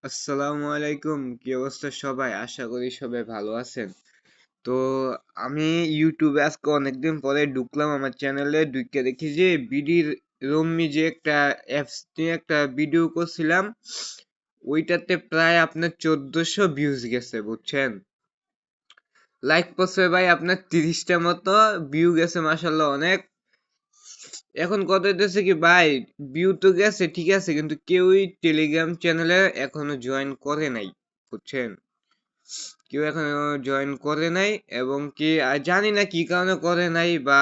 আসসালামু আলাইকুম, কি অবস্থা সবাই? আশা করি সবাই ভালো আছেন। তো আমি ইউটিউবে আজকে অনেকদিন পরে ঢুকলাম আমার চ্যানেলে, ঢুকে দেখি যে বিডির রম্মি যে একটা অ্যাপস নিয়ে একটা ভিডিও করছিলাম, ওইটাতে প্রায় আপনার 1400 ভিউজ গেছে, বুঝছেন? লাইক পড়ছে ভাই আপনার 30টা মতো, ভিউ গেছে মাশাল্লাহ অনেক। এখন কথা হইতেছে কি ভাই, ভিউ তো গেছে ঠিক আছে, কিন্তু কেউই টেলিগ্রাম চ্যানেলে এখনো জয়েন করে নাই, বুঝছেন? কেউ এখনো জয়েন করে নাই, এবং কি জানি না কি কারণে করে নাই, বা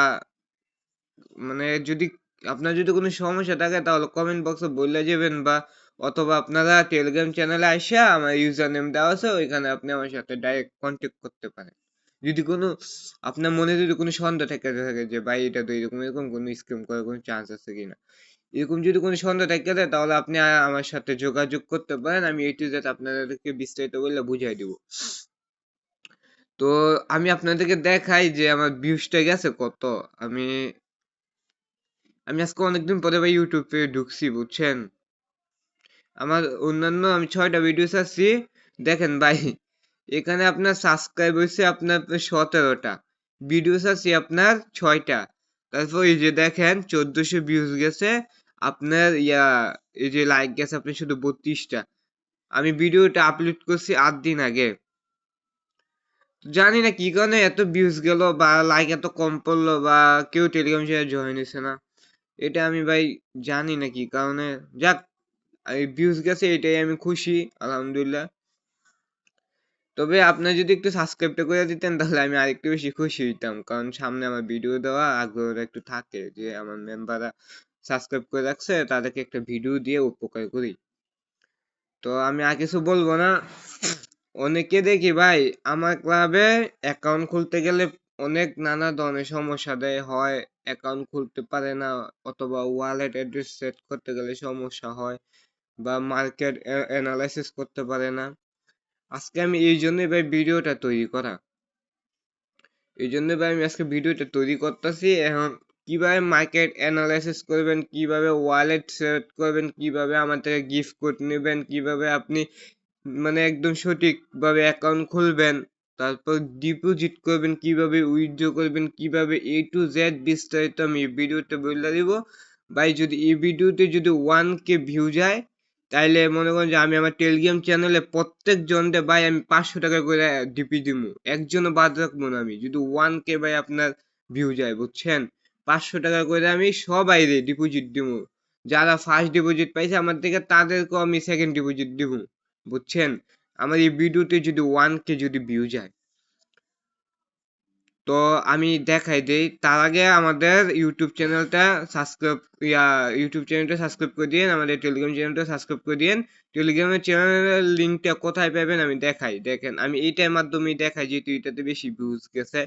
মানে যদি আপনার যদি কোনো সমস্যা থাকে তাহলে কমেন্ট বক্সে বলে যাবেন, বা অথবা আপনারা টেলিগ্রাম চ্যানেলে আইসা আমার ইউজার নেম দেওয়া আছে, ওইখানে আপনি আমার সাথে ডাইরেক্ট কন্ট্যাক্ট করতে পারেন। যদি কোনো আপনার মনে যদি কোনো সন্দেহ থেকে থাকে যে ভাই এটা তো এরকম এরকম কোনো স্ক্যাম করার কোনো চান্স আছে কিনা, এরকম যদি কোনো সন্দেহ থেকে থাকে তাহলে আপনি আমার সাথে যোগাযোগ করতে পারেন। আমি এই টু জেড আপনাদেরকে বিস্তারিত বলে বুঝাই দিব। তো আমি আপনাদেরকে দেখাই যে আমার ভিউজটা গেছে কত। আমি আমি আজকে অনেকদিন পরে ভাই ইউটিউবে ঢুকছি, বুঝছেন? আমার অন্যান্য আমি 6টা ভিডিও ছাড়ছি, দেখেন ভাই এখানে আপনার সাবস্ক্রাইব হয়েছে আপনার 17টা, ভিডিও ছাড়ছি আপনার 6টা। তারপর এই যে দেখেন 1400 ভিউজ গেছে আপনার, এই যে লাইক গেছে আপনার শুধু 32টা। আমি ভিডিওটা আপলোড করছি 8 দিন আগে। জানি না কি কারণে এত ভিউজ গেল, বা লাইক এত কম পড়লো, বা কেউ টেলিগ্রাম চ্যানেলে জয়েন হয়েছে না। এটা আমি ভাই জানি না কি কারণে। যাক, ভিউজ গেছে এটাই আমি খুশি, আলহামদুলিল্লাহ। তবে আপনার যদি একটু সাবস্ক্রাইবটা করে দিতেন তাহলে আমি আরেকটু বেশি খুশি হইতাম, কারণ সামনে আমার ভিডিও দেওয়া আগ্রহটা একটু থাকে, যে আমার মেম্বাররা সাবস্ক্রাইব করে রাখছে তাদেরকে একটা ভিডিও দিয়ে উপকার করি। তো আমি আর কিছু বলবো না। অনেকে দেখি ভাই আমার ক্লাবে অ্যাকাউন্ট খুলতে গেলে অনেক নানা ধরনের সমস্যা দেয় হয়, অ্যাকাউন্ট খুলতে পারে না, অথবা ওয়ালেট অ্যাড্রেস সেট করতে গেলে সমস্যা হয়, বা মার্কেট অ্যানালাইসিস করতে পারে না। আজকে আমি এই জন্যই ভাই ভিডিওটা তৈরি করা, এই জন্য ভাই আমি আজকে ভিডিওটা তৈরি করতেছি। এখন কিভাবে মার্কেট অ্যানালাইসিস করবেন, কিভাবে ওয়ালেট সেট করবেন, কিভাবে আমার থেকে গিফট কোড নেবেন, কিভাবে আপনি মানে একদম সঠিকভাবে অ্যাকাউন্ট খুলবেন, তারপর ডিপোজিট করবেন, কিভাবে উইথড্র করবেন, কিভাবে এ টু জেড বিস্তারিত আমি এই ভিডিওতে বলে দিব ভাই। যদি এই ভিডিওতে যদি 1K ভিউ যায়, তাইলে মনে করেন যে আমি আমার টেলিগ্রাম চ্যানেলে প্রত্যেক জনকে ভাই আমি 500 টাকা করে ডিপি দিমু, একজনও বাদ রাখবো না। আমি যদি 1K ভাই আপনার ভিউ যায়, বুঝছেন, 500 টাকা করে আমি সবাই ডিপোজিট দিমু। যারা ফার্স্ট ডিপোজিট পাইছে আমার থেকে তাদেরকেও আমি সেকেন্ড ডিপোজিট দিব, বুঝছেন? আমার এই ভিডিওতে যদি 1K যদি ভিউ যায়, তো আমি দেখাই দেই। তার আগে আমাদের ইউটিউব চ্যানেলটা সাবস্ক্রাইব করে দিন, আমাদের টেলিগ্রাম চ্যানেলটা সাবস্ক্রাইব করে দিন। টেলিগ্রামের চ্যানেলের লিঙ্কটা কোথায় পাবেন আমি দেখাই, দেখেন আমি এইটার মাধ্যমেই দেখাই, যেহেতু এটাতে বেশি ভিউজ গেছে।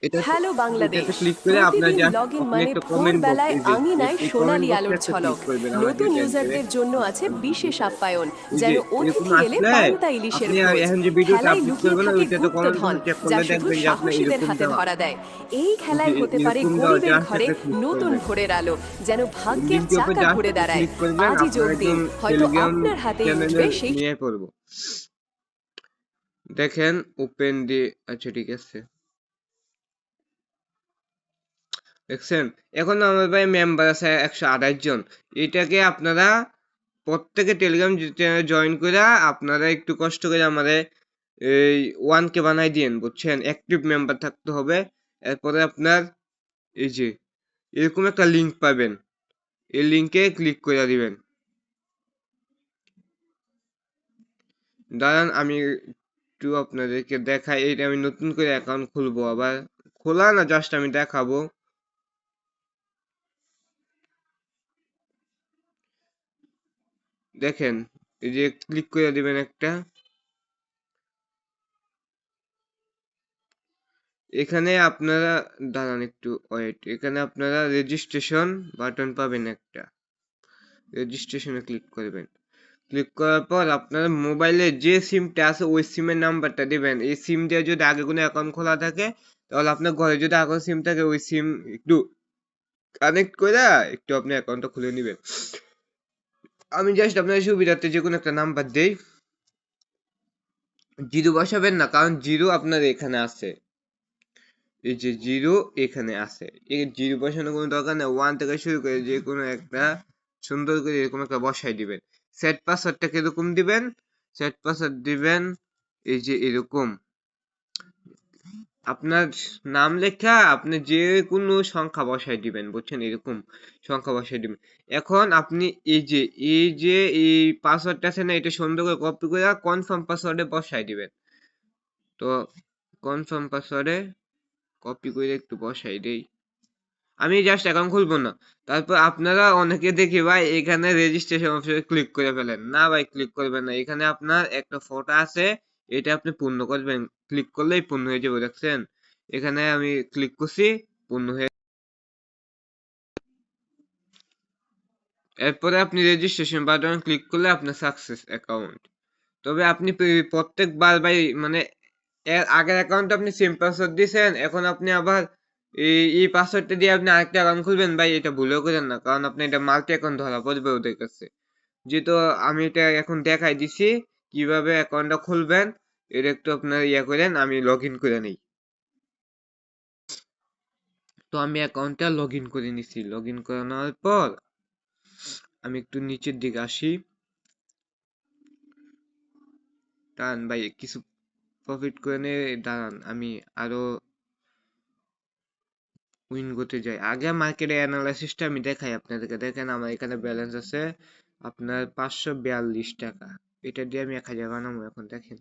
এটা হ্যালো এটাতে বাংলাদেশ, ক্লিক করে আপনার প্রতিদিন জাস্ট লগ ইন আপনি মানে একটা কমেন্ট বক্স, ভোরবেলায় এই যে আঙিনায় এই কমেন্ট সোনালি বক্সে আলোর একটা ক্লিক ঝলক। করবেন আমাদের নতুন ব্যাংকের। ইউজারদের জন্য আছে বিশেষ আপ্যায়ন, এই যেন যে এরকম অতিথি এলে আসলে পান্তা ইলিশের আপনি খোঁজ। এখন যে ভিডিওটা খেলায় আপলোড লুকিয়ে করবেন না, থাকে ওইটাতে কমেন্ট গুপ্তধন, বক্সে চেক যা করলে শুধু দেখবেন যে আপনার সাহসীদের এরকম হাতে দেওয়া। ধরা দেয়। এই এই যে খেলায় হতে পারে এরকম দেওয়া, গরিবের জাস্ট ঘরে একটা ক্লিক নতুন করবেন। ভোরের আলো, যেন এই ভাগ্যের লিঙ্কের উপর চাকা জাস্ট ঘুরে একটা দাঁড়ায়। ক্লিক করবেন, আজই আপনার যোগ দিন, একদম হয়তো টেলিগ্রাম আপনার হাতেই চ্যানেলে উঠবে সেই। নিয়ে পড়বো। দেখেন ওপেন দি, আচ্ছা ঠিক আছে, দেখছেন? এখন আমার ভাই মেম্বার আছে 128 জন। এটাকে আপনারা প্রত্যেকে টেলিগ্রাম চ্যানেলে জয়েন করে আপনারা একটু কষ্ট করে আমাদের এই 1K বানাই দিন, বুঝছেন? অ্যাক্টিভ মেম্বার থাকতে হবে। এরপরে আপনার এই যে এরকম একটা লিঙ্ক পাবেন, এই লিঙ্কে ক্লিক করে দিবেন। দাঁড়ান আমি একটু আপনাদেরকে দেখাই, এইটা আমি নতুন করে অ্যাকাউন্ট খুলবো, আবার খোলা না, জাস্ট আমি দেখাবো। দেখেন এই যে ক্লিক করে দিবেন একটা, এখানে আপনারা দাঁড়ান একটু ওয়েট, এখানে আপনারা রেজিস্ট্রেশন বাটন পাবেন একটা, রেজিস্ট্রেশনে ক্লিক করবেন। ক্লিক করার পর আপনার মোবাইলে যে সিমটা আছে ওই সিমের নাম্বারটা দিবেন। এই সিম দিয়ে যদি আগে কোনো অ্যাকাউন্ট খোলা থাকে, তাহলে আপনার ঘরে যদি আগে সিম থাকে ওই সিম একটু কানেক্ট করে একটু আপনি অ্যাকাউন্টটা খুলে নেবেন। আমি জাস্ট আপনার সুবিধার্থে যে কোনো একটা নাম্বার দেই, জিরো বসাবেন না, কারণ জিরো আপনার এখানে আছে, এই যে জিরো এখানে আছে, এই জিরো বসানোর কোনো দরকার নেই। ওয়ান থেকে শুরু করে যে কোনো একটা সুন্দর করে এরকম একটা বসাই দিবেন। সেট পাসওয়ার্ডটা কিরকম দিবেন? সেট পাসওয়ার্ড দিবেন এই যে এরকম, আপনার নাম লেখা আপনি যে কোনো সংখ্যা বসাই দিবেন, বুঝছেন, এরকম সংখ্যা বসাই দিবেন। এখন আপনি এই যে এই পাসওয়ার্ডটা আছে না, এটা সুন্দর করে কপি করে কনফার্ম পাসওয়ার্ডে বসাই দিবেন। তো কনফার্ম পাসওয়ার্ডে কপি করে একটু বসাই দেই। আমি জাস্ট অ্যাকাউন্ট খুলবো না। তারপর আপনারা অনেকে দেখি ভাই এখানে রেজিস্ট্রেশন অপশনে ক্লিক করে ফেলেন। না ভাই, ক্লিক করবেন না। এখানে আপনার একটা ফটো আছে, এটা আপনি পূর্ণ করবেন। ক্লিক করলেই পূর্ণ হয়ে যাবে, দেখছেন? এখানে আমি ক্লিক করছি, পূর্ণ হয়ে, এরপরে আপনি রেজিস্ট্রেশন বাটন ক্লিক করলে আপনার সাকসেস অ্যাকাউন্ট। তবে আপনি প্রত্যেকবার ভাই মানে এর আগের অ্যাকাউন্টে আপনি সেম পাসওয়ার্ড দিয়েছেন, এখন আপনি আবার এই পাসওয়ার্ডটা দিয়ে আপনি আরেকটা অ্যাকাউন্ট খুলবেন ভাই, এটা ভুলেও করেন না, কারণ আপনি এটা মাল্টি অ্যাকাউন্ট ধরা পড়বে ওদের কাছে। যেহেতু আমি এটা এখন দেখাই দিছি কিভাবে অ্যাকাউন্টটা খুলবেন, এটা একটু আপনার ইয়া করেন, আমি লগ ইন করে নিই। তো আমি অ্যাকাউন্টটা লগ ইন করে নিছি। লগ ইন করে নেওয়ার পর আমি একটু নিচের দিকে আসি। দাঁড়ান ভাই, কিছু প্রফিট করে নিয়ে দাঁড়ান, আমি আরো উইনগোতে যাই। আগে মার্কেট অ্যানালাইসিসটা আমি দেখাই আপনাদেরকে। দেখেন আমার এখানে ব্যালেন্স আছে আপনার 542 টাকা। এটা দিয়ে আমি 1000 বানাবো। এখন দেখেন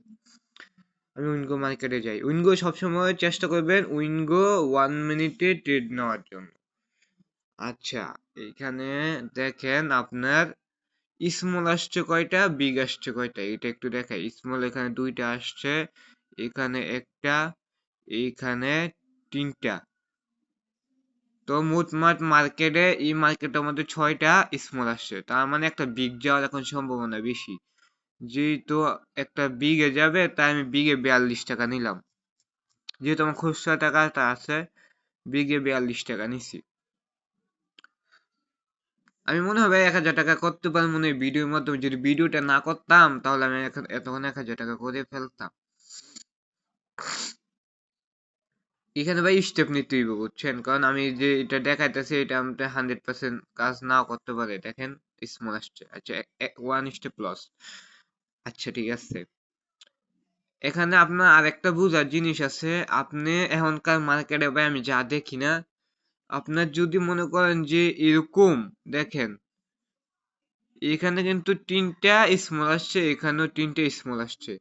আমি উইনগো মার্কেটে যাই। উইনগো সবসময় চেষ্টা করবেন উইনগো 1 মিনিটে ট্রেড নেওয়ার জন্য। আচ্ছা, এখানে দেখেন আপনার স্মল আসছে কয়টা, বিগ আসছে কয়টা, এটা একটু দেখাই। স্মল এখানে দুইটা আসছে, এখানে একটা, এইখানে তিনটা। তো মোটমাট মার্কেটে এই মার্কেটের মধ্যে 6টা স্মল আসছে, তার মানে একটা বিগ যাওয়ার এখন সম্ভাবনা বেশি। যেহেতু একটা বিগে যাবে, তাই আমি বিগে 42 টাকা নিলাম। যেহেতু আমার খুচরা টাকাটা আছে, বিগে 42 টাকা নিছি। আমি মনে হবে 1000 টাকা করতে পারি মনে হয় ভিডিওর মাধ্যমে। যদি ভিডিওটা না করতাম তাহলে আমি এতক্ষণ 1000 টাকা করে ফেলতাম। এখানে ভাই স্টেপ নিতে হইব, বুঝছেন, কারণ আমি যে এটা দেখাইতেছি এটা আমাদের 100% কাজ নাও করতে পারে। দেখেন স্মল আসছে, আচ্ছা 1 স্টেপ লস। আচ্ছা ঠিক আছে, এখানে আপনার আরেকটা বুঝার জিনিস আছে। আপনি এখনকার মার্কেটে ভাই আমি যা দেখি না, আপনার যদি মনে করেন যে এরকম দেখেন, এখানে কিন্তু 3টা স্মল আসছে, এখানেও 3টা স্মল আসছে,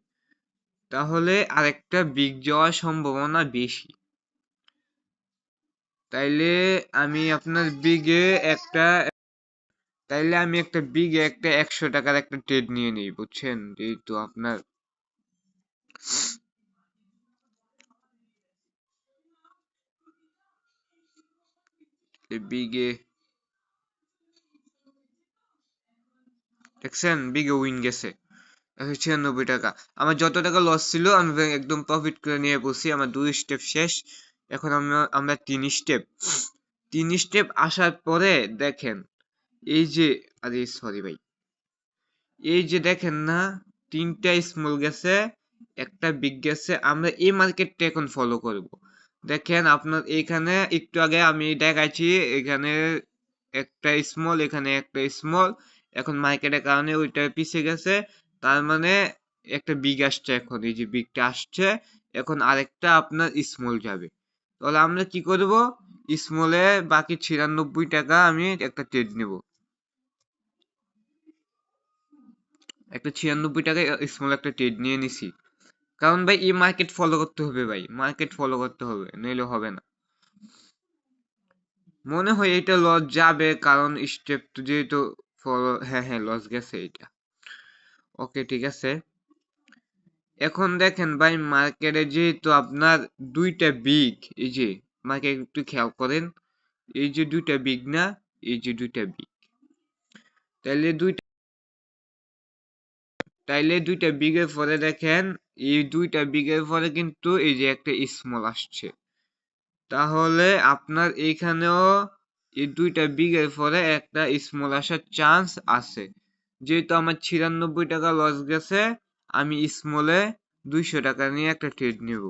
তাহলে আরেকটা বিগ যাওয়ার সম্ভাবনা বেশি। তাইলে আমি আপনার বিগে একটা তাইলে আমি একটা বিগে একটা 100 টাকার একটা ট্রেড নিয়ে নিই, বুঝছেন, যেহেতু আপনার বিগে দেখছেন বিগে উইন গেছে 196 টাকা। আমার যত টাকা লস ছিল আমি একদম প্রফিট করে নিয়ে বসি। আমার 2 স্টেপ শেষ। এখন আমরা 3 স্টেপ আসার পরে দেখেন এই যে, আরে সরি ভাই, এই যে দেখেন না, 3টা স্মল গেছে, একটা বিগ গেছে। আমরা এই মার্কেটটা এখন ফলো করব। দেখেন আপনার এখানে একটু আগে আমি দেখাইছি, এখানে একটা স্মল, এখানে একটা স্মল। এখন মার্কেটের কারণে ওইটা পিছিয়ে গেছে, তার মানে একটা বিগ আসছে। এখন এই যে বিগটা আসছে, এখন আরেকটা আপনার স্মল যাবে। তাহলে আমরা কি করব, স্মলে বাকি 96 টাকা আমি একটা ট্রেড নেব। একটা 96 টাকায় স্মল একটা ট্রেড নিয়ে নিছি, কারণ ভাই এই মার্কেট ফলো করতে হবে, ভাই মার্কেট ফলো করতে হবে, নইলে হবে না। মনে হয় এটা লস যাবে, কারণ স্টেপ তো যেহেতু ফলো, হ্যাঁ হ্যাঁ লস গেছে এটা। ওকে ঠিক আছে, এখন দেখেন ভাই মার্কেটে যেহেতু আপনার দুইটা বিগ, এই যে মার্কেট একটু খেয়াল করেন, এই যে দুইটা বিগ না, এই যে দুইটা বিগ, তাইলে দুইটা তাইলে দুইটা বিগের পরে দেখেন, এই দুইটা বিগের পরে কিন্তু এই যে একটা স্মল আসছে, তাহলে আপনার এইখানেও এই দুইটা বিগের পরে একটা স্মল আসার চান্স আছে। যেহেতু আমার 96 টাকা লস গেছে, আমি স্মলে 200 টাকা নিয়ে একটা ট্রেড নেব।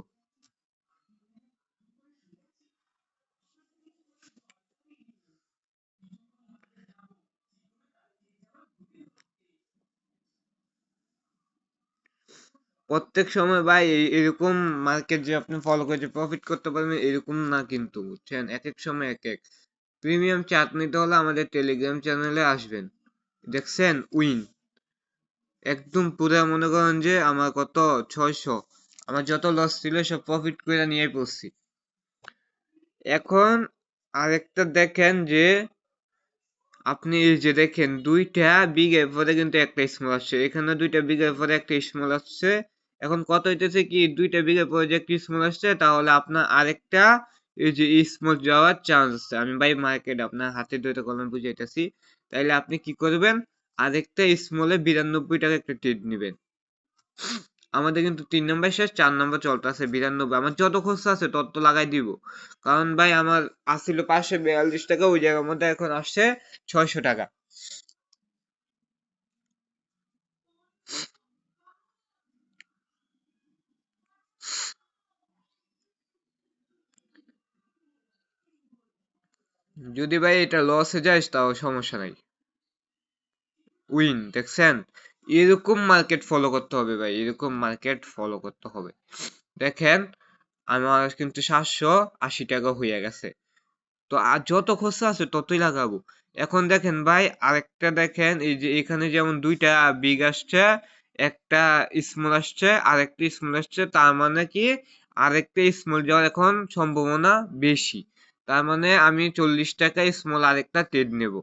প্রত্যেক সময় ভাই এরকম মার্কেট যে আপনি ফলো করে প্রফিট করতে পারবেন এরকম না কিন্তু, বুঝছেন? এক এক সময় এক এক। প্রিমিয়াম চার্ট নিতে হলে আমাদের টেলিগ্রাম চ্যানেলে আসবেন। দেখছেন উইন একদম পুরা মনে করেন যে আমার কত 600, আমার যত লস ছিল সব প্রফিট করে নিয়ে পড়ছি। এখন আরেকটা দেখেন যে আপনি এই যে দেখেন দুইটা বিগ এর পরে কিন্তু একটা স্মল আসছে, এখানে দুইটা বিগ এর পরে একটা স্মল আসছে। এখন কত হইতেছে কি দুইটা বিগ এর পরে যে একটা স্মল আসছে, তাহলে আপনার আরেকটা এই যে স্মল যাওয়ার চান্স আছে। আমি ভাই মার্কেট আপনার হাতে দুইটা কলম বুঝাইতেছি। তাইলে আপনি কি করবেন, আরেকটা স্মলে 92 টাকা একটা ট্রেড নেবেন। আমাদের কিন্তু 3 নম্বর শেষ, 4 নম্বর চলতেছে 92। আমার যত খুচরা আছে তত লাগাই দিব, কারণ ভাই আমার আসছিল 542 টাকা, ওই জায়গার মধ্যে এখন আসছে 600 টাকা। যদি ভাই এটা লসে যায় তাও সমস্যা নাই। উইন দেখছেন, এরকম মার্কেট ফলো করতে হবে ভাই, এরকম মার্কেট ফলো করতে হবে। দেখেন আমার কিন্তু 780 টাকা হয়ে গেছে। তো আর যত খরচা আছে ততই লাগাবো। এখন দেখেন ভাই আরেকটা দেখেন, এই যে এখানে যেমন দুইটা বিগ আসছে, একটা স্মল আসছে, আরেকটা স্মল আসছে, তার মানে কি আরেকটা স্মল যাওয়ার এখন সম্ভাবনা বেশি। তার মানে আমি 40 টাকা স্মল আরেকটা ট্রেড নেব।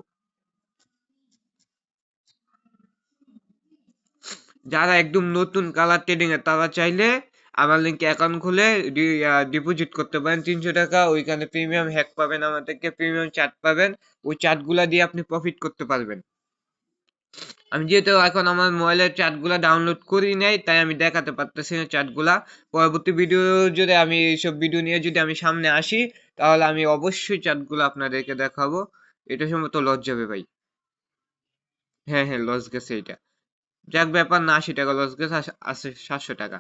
যারা একদম নতুন কালার ট্রেডিং এ তারা চাইলে আমার লিঙ্কে অ্যাকাউন্ট খুলে ডিপোজিট করতে পারেন 300 টাকা। ওইখানে প্রিমিয়াম হ্যাক পাবেন, আমার থেকে প্রিমিয়াম চার্ট পাবেন। ওই চার্ট গুলা দিয়ে আপনি প্রফিট করতে পারবেন। আমি যেহেতু এখন আমার মোবাইলের চার্ট গুলা ডাউনলোড করি নাই, তাই আমি দেখাতে পারতেছি না চার্ট গুলা। পরবর্তী ভিডিও যদি আমি এইসব ভিডিও নিয়ে যদি আমি সামনে আসি, তাহলে আমি অবশ্যই চার্ট গুলো আপনাদেরকে দেখাবো। এটা সম্ভবত লস যাবে ভাই। হ্যাঁ হ্যাঁ লস গেছে এটা। যাক ব্যাপার না, 80 টাকা লস গেছে, আছে 700 টাকা।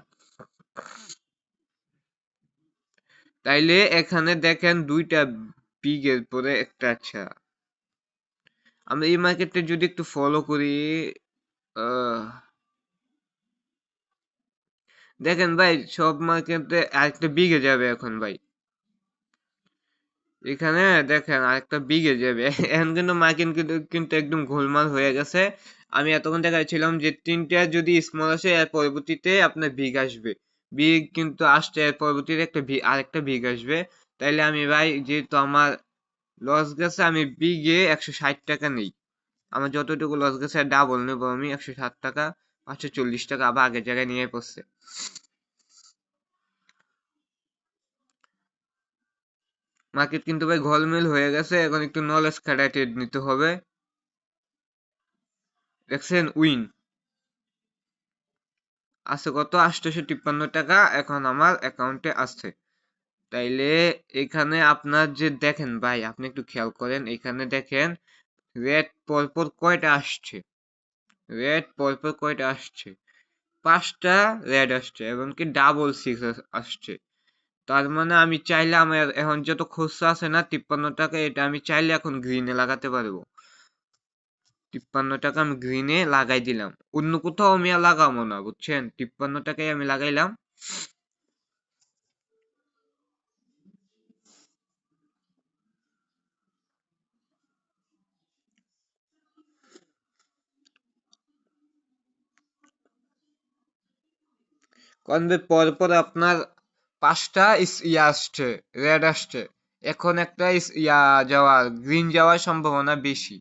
তাইলে এখানে দেখেন দুইটা বিগ এর পরে একটা, আচ্ছা আমরা এই মার্কেটটা যদি একটু ফলো করি, আহ, দেখেন ভাই সব মার্কেটে আরেকটা বিগে যাবে এখন ভাই। এখানে দেখেন আরেকটা বিগে যাবে। এখন কিন্তু মার্কেট কিন্তু একদম গোলমাল হয়ে গেছে। আমি এতক্ষণ দেখাচ্ছিলাম যে তিনটা যদি স্মল আসে এর পরবর্তীতে আপনার বিগ আসবে, বিগ কিন্তু আসছে এর পরবর্তীতে একটা আরেকটা বিগ আসবে। তাইলে আমি ভাই যেহেতু আমার লস গেছে, আমি বিগে 160 টাকা নেই। আমার যতটুকু লস গেছে ডাবল নেবো আমি, 160 টাকা, 540 টাকা আবার আগের জায়গায় নিয়ে পড়ছে। মার্কেট কিন্তু ভাই ঘোলমেল হয়ে গেছে, এখন একটু নলেজ খাটায় ট্রেড নিতে হবে। দেখছেন উইন আছে কত, 853 টাকা এখন আমার অ্যাকাউন্টে আছে। তাইলে এখানে আপনার যে দেখেন ভাই, আপনি একটু খেয়াল করেন, এখানে দেখেন রেড পরপর কয়টা আসছে, রেড পরপর কয়টা আসছে, 5টা রেড আসছে এবং কি ডাবল সিক্স আসছে। তার মানে আমি চাইলে আমার এখন যত খুচরা আছে না 53 টাকা, এটা আমি চাইলে এখন গ্রিনে লাগাতে পারবো। 53 টাকা আমি গ্রিনে লাগাই দিলাম, অন্য কোথাও আমি আর লাগাবো না, বুঝছেন? 53 টাকায় আমি লাগাইলাম। কারণ পরপর আপনার 5টা ইয়া আসছে, রেড আসছে। এখন একটা ইয়া যাওয়ার গ্রিন যাওয়ার সম্ভাবনা বেশি।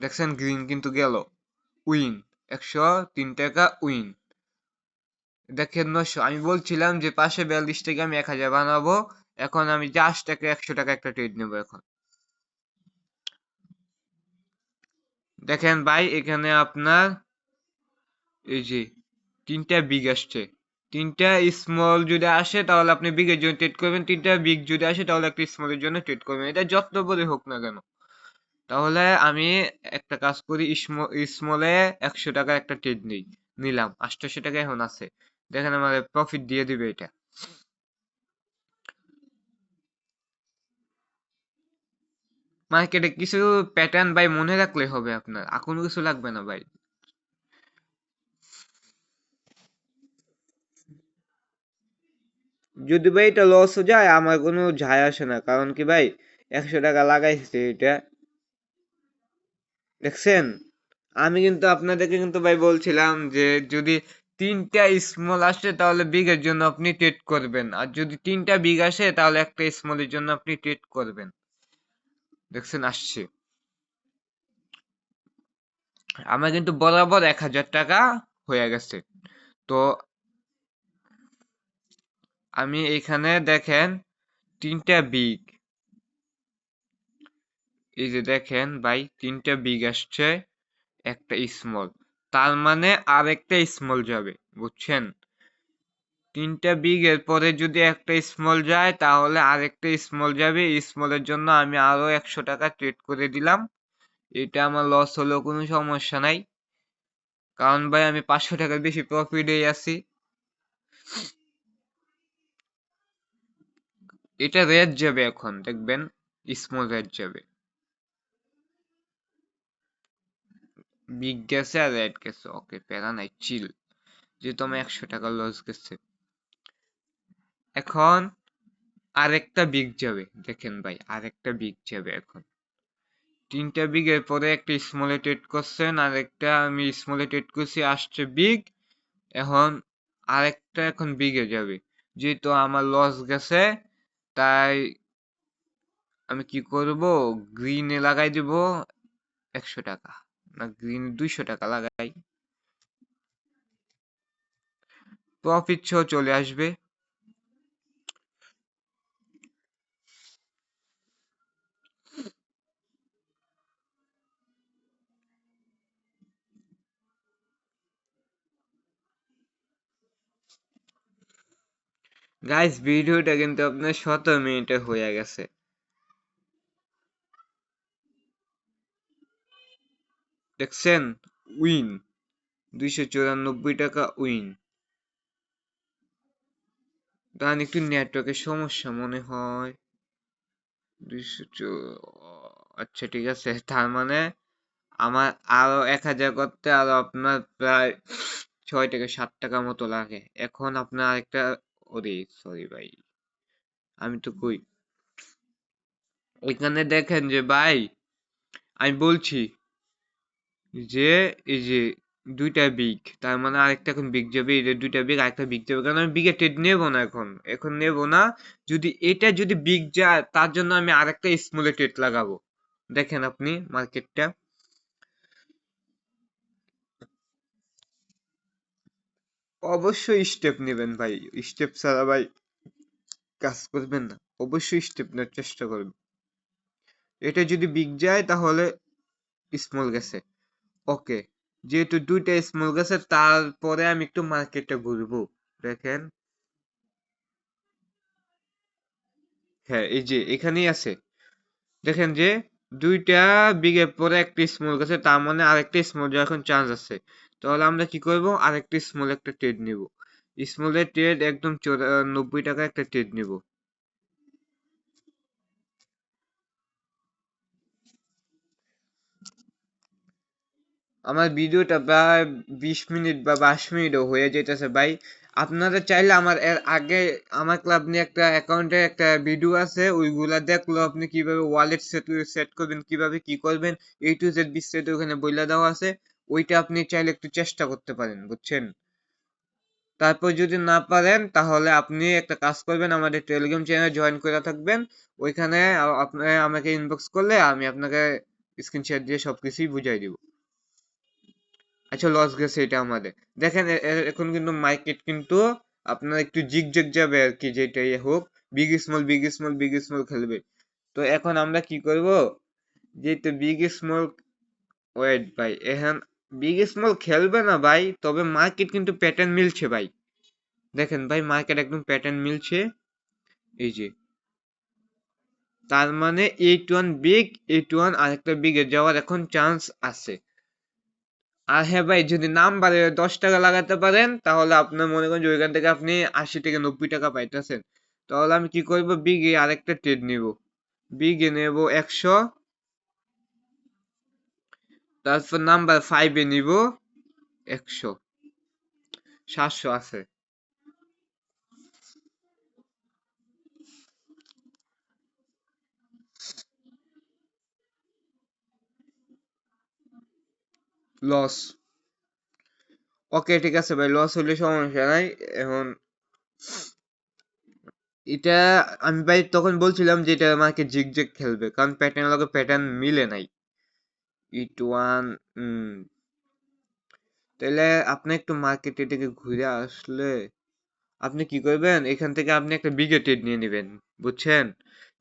দেখছেন গ্রিন কিন্তু গেল, উইন 103 টাকা উইন। দেখেন 900, আমি বলছিলাম যে 542 থেকে আমি 1000 বানাবো। এখন আমি জাস্ট 100 টাকা একটা ট্রেড নেবো এখন। দেখেন ভাই এখানে আপনার এই যে তিনটা বিগ আসছে, তিনটা স্মল যদি আসে তাহলে আপনি বিগের জন্য ট্রেড করবেন, তিনটা বিগ যদি আসে তাহলে একটা স্মলের জন্য ট্রেড করবেন, এটা যত বড় হোক না কেন। তাহলে আমি একটা কাজ করি, স্মলে 100 টাকা একটা ট্রেড নিলাম, 800 টাকা এখন আছে। দেখেন আমার প্রফিট দিয়ে দিবে এটা। মার্কেটে কিছু প্যাটার্ন ভাই মনে রাখলে হবে, আপনার আর কোনো কিছু লাগবে না ভাই। যদি ভাই এটা লস হয়ে যায় আমার কোনো যায় আসে না, কারণ কি ভাই 100 টাকা লাগাইছে এটা, দেখছেন। আমি কিন্তু আপনাদেরকে কিন্তু ভাই বলছিলাম যে যদি 3টা স্মল আসে তাহলে বিগের জন্য আপনি ট্রেড করবেন, আর যদি 3টা বিগ আসে তাহলে একটা স্মলের জন্য আপনি ট্রেড করবেন। দেখছেন আসছে, আমার কিন্তু বরাবর 1000 টাকা হয়ে গেছে। তো আমি এখানে দেখেন 3টা বিগ, এই যে দেখেন ভাই 3টা বিগ আসছে, একটা স্মল, তার মানে আরেকটা স্মল যাবে, বুঝছেন। 3টা বিগ এর পরে যদি একটা স্মল যায় তাহলে আরেকটা স্মল যাবে, স্মলের জন্য আমি আরো 100 টাকা ট্রেড করে দিলাম। এটা আমার লস হলেও কোনো সমস্যা নাই, কারণ ভাই আমি 500 টাকার বেশি প্রফিটে আছি। এটা রেড যাবে এখন দেখবেন, স্মল রেড যাবে, বিগ গেছে আর রেড গেছে, ওকে প্যারা নাই, চিল, যেহেতু আমার 100 টাকা লস গেছে। এখন আরেকটা বিগ যাবে, দেখেন ভাই আরেকটা বিগ যাবে এখন। 3টা বিগ এর পরে একটা স্মলে ট্রেড করছেন, আরেকটা আমি স্মলে ট্রেড করছি, আসছে বিগ। এখন আরেকটা এখন বিগে যাবে, যেহেতু আমার লস গেছে তাই আমি কি করব, গ্রিনে লাগাই দিব 100 টাকা, না গ্রিন 200 টাকা লাগাই, প্রফিট সহ চলে আসবে। গাইস ভিডিওটা কিন্তু আপনার 17 মিনিটে হয়ে গেছে, দেখছেন, উইন 294 টাকা উইন। তার একটু নেটওয়ার্কের সমস্যা মনে হয়, 200, আচ্ছা ঠিক আছে, তার মানে আমার আরো 1000 করতে আরো আপনার প্রায় 6 থেকে 7 টাকা মতো লাগে। এখন আপনার একটা, ওরে সরি ভাই, আমি তো কই, ওইখানে দেখেন যে ভাই আমি বলছি যে এই যে 2টা বিগ, তার মানে আরেকটা এখন বিগ যাবে, এই যে 2টা বিগ আরেকটা বিগ যাবে, কারণ আমি বিগে ট্রেড নেবো না এখন, এখন নেবো না। যদি এটা যদি বিগ যায় তার জন্য আমি আরেকটা স্মলে ট্রেড লাগাবো। দেখেন আপনি মার্কেটটা, অবশ্যই স্টেপ নেবেন ভাই, স্টেপ ছাড়া ভাই কাজ করবেন না, অবশ্যই স্টেপ নেওয়ার চেষ্টা করবেন। এটা যদি বিগ যায় তাহলে স্মল গেছে, ওকে, যেহেতু 2টা স্মল গেছে তারপরে আমি একটু মার্কেটটা ঘুরবো। দেখেন, হ্যাঁ এই যে এখানেই আছে, দেখেন যে 2টা বিগের পরে একটা স্মল গেছে, তার মানে আরেকটা স্মল যাওয়ার এখন চান্স আছে। তাহলে আমরা কি করব, আরেকটা স্মল একটা ট্রেড নিব, স্মলের ট্রেড একদম 90 টাকা একটা ট্রেড নিব। আমার ভিডিওটা প্রায় 20 মিনিট বা 22 মিনিটও হয়ে যেতেছে ভাই। আপনারা চাইলে আমার এর আগে আমার ক্লাব নিয়ে একটা অ্যাকাউন্টে একটা ভিডিও আছে, ওইগুলা দেখলো আপনি কিভাবে ওয়ালেট সেট করবেন, কিভাবে কি করবেন, A to Z বিস্তারিত ওখানে বইলা দেওয়া আছে। ওইটা আপনি চাইলে একটু চেষ্টা করতে পারেন, বুঝছেন। তারপর যদি না পারেন তাহলে আপনি একটা কাজ করবেন, আমাদের টেলিগ্রাম চ্যানেল জয়েন করে থাকবেন, ওইখানে আপনি আমাকে ইনবক্স করলে আমি আপনাকে স্ক্রিনশট দিয়ে সবকিছুই বুঝাই দিব। আচ্ছা লস গেছে এটা আমাদের, দেখেন এখন কিন্তু মার্কেট কিন্তু আপনার একটু জিগজ্যাগ যাবে আর কি, যেটাই হোক, big small big small big small খেলবে। তো এখন আমরা কি করব, যেহেতু বিগ স্মল, ওয়েট ভাই, এখন বিগ স্মল খেলবে না ভাই, তবে মার্কেট কিন্তু প্যাটার্ন মিলছে ভাই, দেখেন ভাই মার্কেট একদম প্যাটার্ন মিলছে, এই যে তার মানে 81 বিগ, 81 আরেকটা বিগে যাওয়ার এখন চান্স আছে। আর হ্যাঁ ভাই, যদি নাম্বারে 10 টাকা লাগাতে পারেন তাহলে আপনার মনে করেন যে ওইখান থেকে আপনি 80 থেকে 90 টাকা পাইতেছেন। তাহলে আমি কি করব, বিগে আরেকটা ট্রেড নিব। বিগে নেব 100, তারপর নাম্বার 5-এ নিব 100, 700 আছে। লস। ওকে ঠিক আছে ভাই, লস হইলে সমস্যা নাই। এখন এটা আমি ভাই তখন বলছিলাম যে এটা আমাকে জিগজ্যাগ খেলবে, কারণ প্যাটার্নের লগে প্যাটার্ন মিলে নাই। ইট ওয়ান। তাহলে আপনি একটু মার্কেটে থেকে ঘুরে আসলে আপনি কি করবেন, এখান থেকে আপনি একটা বিগে ট্রেড নিয়ে নেবেন, বুঝছেন?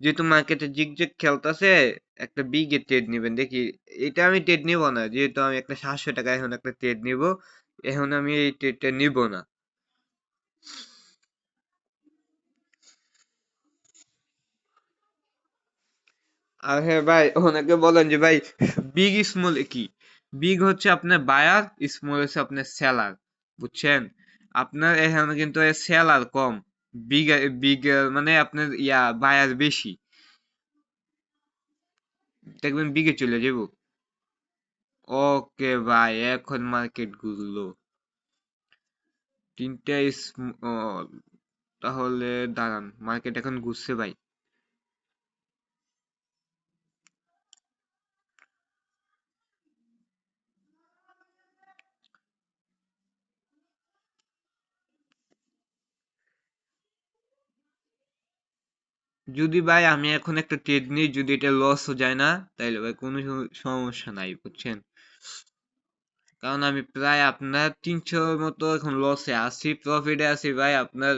যেহেতু মার্কেটে জিগজ্যাগ খেলতেছে, একটা বিগে ট্রেড নেবেন দেখি। এটা আমি ট্রেড নিব না, যেহেতু আমি একটা 700 টাকা এখন একটা ট্রেড নিব। এখন আমি এই ট্রেডটা নিব না। আর হ্যাঁ ভাই, অনেকে বলেন যে ভাই বিগ স্মল কি? বিগ হচ্ছে আপনার বায়ার, স্মল হচ্ছে আপনার সেলার, বুঝছেন? আপনার এখানে কিন্তু সেলার কম, বিগ বিগ মানে আপনার বায়ার বেশি। দেখবেন বিগে চলে যাব। ওকে ভাই, এখন মার্কেট ঘুরলো তিনটা স্মল। তাহলে দাঁড়ান, মার্কেট এখন ঘুরছে ভাই। যদি ভাই আমি এখন একটা ট্রেড নিই, যদি এটা লসও যায় না, তাইলে ভাই কোনো সমস্যা নাই, বুঝছেন? কারণ আমি প্রায় আপনার 300 মতো এখন লসে আছি, প্রফিটে আছি ভাই আপনার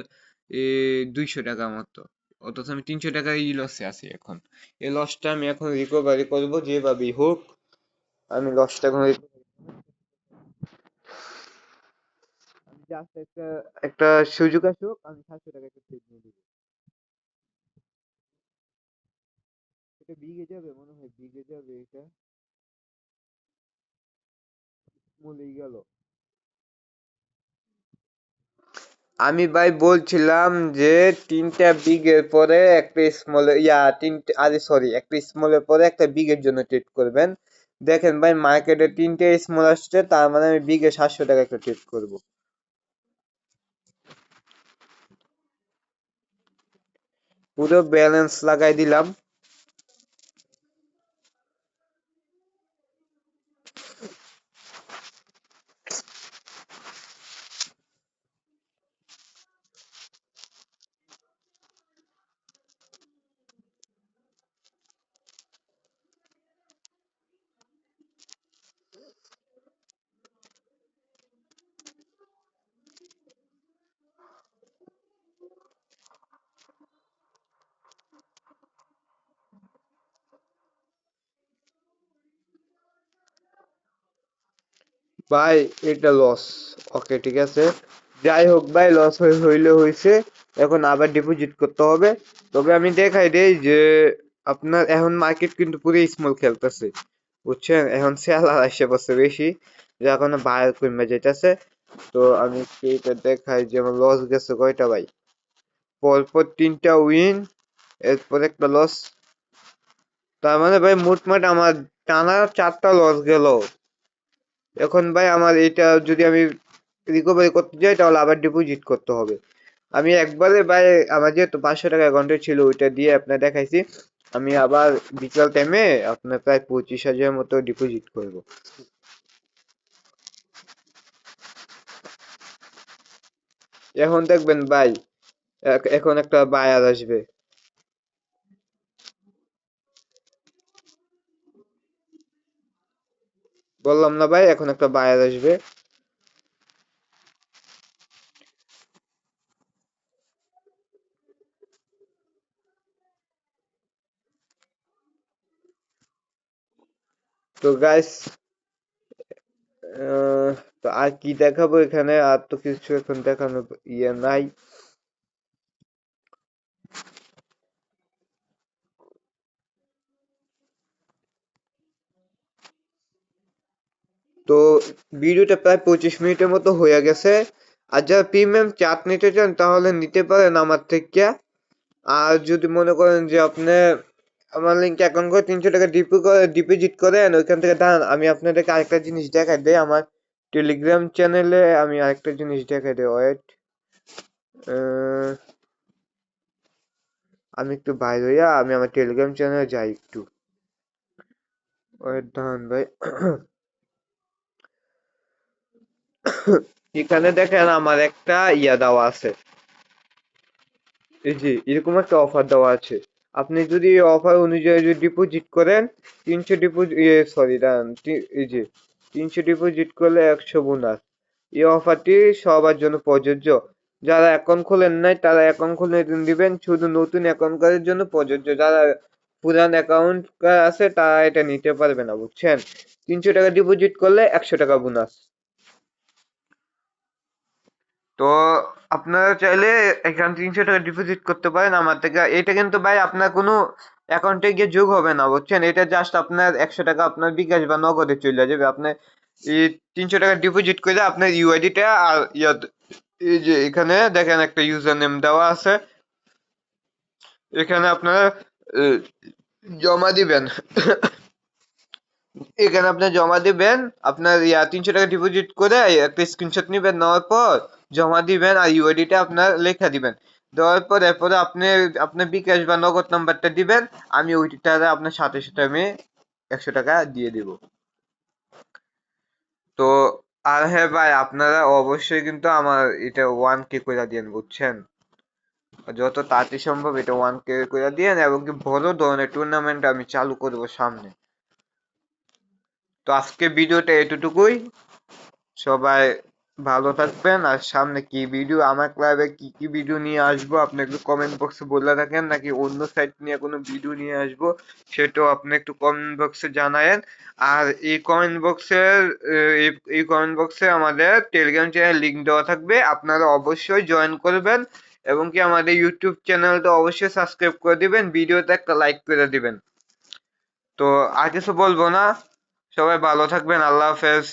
200 টাকা মতো। অথচ আমি 300 টাকার লসে আছি এখন। এই লসটা আমি এখন রিকভারি করবো যেভাবেই হোক। আমি লসটা এখন জাস্ট একটা একটা সুযোগ আসুক, আমি 700 টাকা একটা ট্রেড নিয়ে নিবো। এটা বিগে যাবে মনে হয়, বিগে যাবে এটা। মূলেই গেল। আমি ভাই বলছিলাম যে তিনটা বিগের পরে একটা স্মল, তিনটে, আরে সরি, একটা স্মলের পরে একটা বিগের জন্য ট্রেড করবেন। দেখেন ভাই, মার্কেটে তিনটে স্মল আসছে, তার মানে আমি বিগে 700 টাকা একটা ট্রেড করব। পুরো ব্যালেন্স লাগাই দিলাম। ভাই এটা লস। ওকে ঠিক আছে, যাই হোক ভাই, লস হইলে হইছে। এখন আবার ডিপোজিট করতে হবে। তবে আমি দেখাই দেই যে আপনার এখন মার্কেট কিন্তু পুরো স্মল খেলতেছে, বুঝছেন? এখন সেলার আসে পড়ছে বেশি, যার কারণে বায়ার কমে যাইতেছে। তো আমি এইটা দেখাই যে আমার লস গেছে কয়টা ভাই, পরপর তিনটা উইন, এরপর একটা লস। তার মানে ভাই মোটমাট আমার টানা 4টা লস গেল। এখন ভাই আমার এটা যদি আমি রিকভারি করতে যাই তাহলে আবার ডিপোজিট করতে হবে। আমি একবারে ভাই, আমার যেহেতু 500 টাকা অ্যাকাউন্টে ছিল ওইটা দিয়ে আপনার দেখাইছি। আমি আবার বিকাল টাইমে আপনার প্রায় 25,000 মতো ডিপোজিট করব। এখন দেখবেন ভাই, এখন একটা বায়ার আসবে। বললাম না ভাই, এখন একটা বায়ার আসবে। তো গাইস, তো আর কি দেখাবো এখানে, আর তো কিছু এখন দেখানো নাই। তো ভিডিওটা প্রায় 25 মিনিটের মতো হয়ে গেছে। আর যারা প্রিমিয়াম চাট নিতে চান তাহলে নিতে পারেন আমার থেকে। আর যদি মনে করেন যে আপনি আমার লিঙ্ক অ্যাকাউন্ট করে 300 টাকা ডিপোজিট করেন, ওইখান থেকে দাঁড়ান আমি আপনাদেরকে আরেকটা জিনিস দেখাই দেই। আমার টেলিগ্রাম চ্যানেলে আমি আরেকটা জিনিস দেখাই দেই, ওয়েট। আমি একটু বাইরে হইয়া আমি আমার টেলিগ্রাম চ্যানেলে যাই একটু, ওয়েট দাঁড়ান ভাই। এখানে দেখেন আমার একটা ইয়া দেওয়া আছে, এই যে এরকম একটা অফার দেওয়া আছে। আপনি যদি অফার অনুযায়ী যদি ডিপোজিট করেন 300 ডিপোজিট, সরি দাঁড়ান, এই যে 300 ডিপোজিট করলে 100 বোনাস। এই অফারটি সবার জন্য প্রযোজ্য। যারা অ্যাকাউন্ট খোলেন নাই তারা অ্যাকাউন্ট খুলে দিবেন, শুধু নতুন অ্যাকাউন্টকারীর জন্য প্রযোজ্য। যারা পুরান অ্যাকাউন্ট আছে তারা এটা নিতে পারবে না, বুঝছেন? 300 টাকা ডিপোজিট করলে 100 টাকা বোনাস। তো আপনারা চাইলে এখানে 300 টাকা ডিপোজিট করতে পারেন আমার থেকে। এটা কিন্তু ভাই আপনার কোনো অ্যাকাউন্টে গিয়ে যোগ হবে না, বুঝছেন? এটা জাস্ট আপনার 100 টাকা আপনার বিকাশ বা নগদে চলে যাবে। আপনি এই 300 টাকা ডিপোজিট করে আপনার ইউআইডিটা আর এই যে এখানে দেখেন একটা ইউজার নেম দেওয়া আছে, এখানে আপনারা আহ, জমা দিবেন। এখানে আপনি জমা দিবেন আপনার 300 টাকা ডিপোজিট করে একটা স্ক্রিনশট নিবেন, নেওয়ার পর জমা দিবেন আর ইউআইডিটা আপনার লেখা দিবেন। দেওয়ার পর এরপরে আপনি আপনার বিকাশ বা নগদ নাম্বারটা দিবেন, আমি ওইটা আপনার সাথে সাথে আমি 100 টাকা দিয়ে দিব। তো আর হ্যাঁ ভাই, আপনারা অবশ্যই কিন্তু আমার এটা 1K করে দিয়েন, বুঝছেন? যত তাড়াতাড়ি সম্ভব এটা 1K করে দিয়েন, এবং কি বড় ধরনের টুর্নামেন্ট আমি চালু করব সামনে। তো আজকে ভিডিওটা এতটুকুই। সবাই ভালো থাকবেন। আর সামনে কি ভিডিও, আমার ক্লাবে কি কি ভিডিও নিয়ে আসবো আপনি একটু কমেন্ট বক্সে বলে রাখেন, নাকি অন্য সাইট নিয়ে কোনো ভিডিও নিয়ে আসবো সেটাও আপনি একটু কমেন্ট বক্সে জানায়েন। আর এই কমেন্ট বক্সের এই কমেন্ট বক্সে আমাদের টেলিগ্রাম চ্যানেল লিংক দেওয়া থাকবে, আপনারা অবশ্যই জয়েন করবেন। এবং কি আমাদের ইউটিউব চ্যানেলটা অবশ্যই সাবস্ক্রাইব করে দিবেন, ভিডিওতে একটা লাইক করে দিবেন। তো আর কিছু বলবো না, সবাই ভালো থাকবেন, আল্লাহ হাফেজ।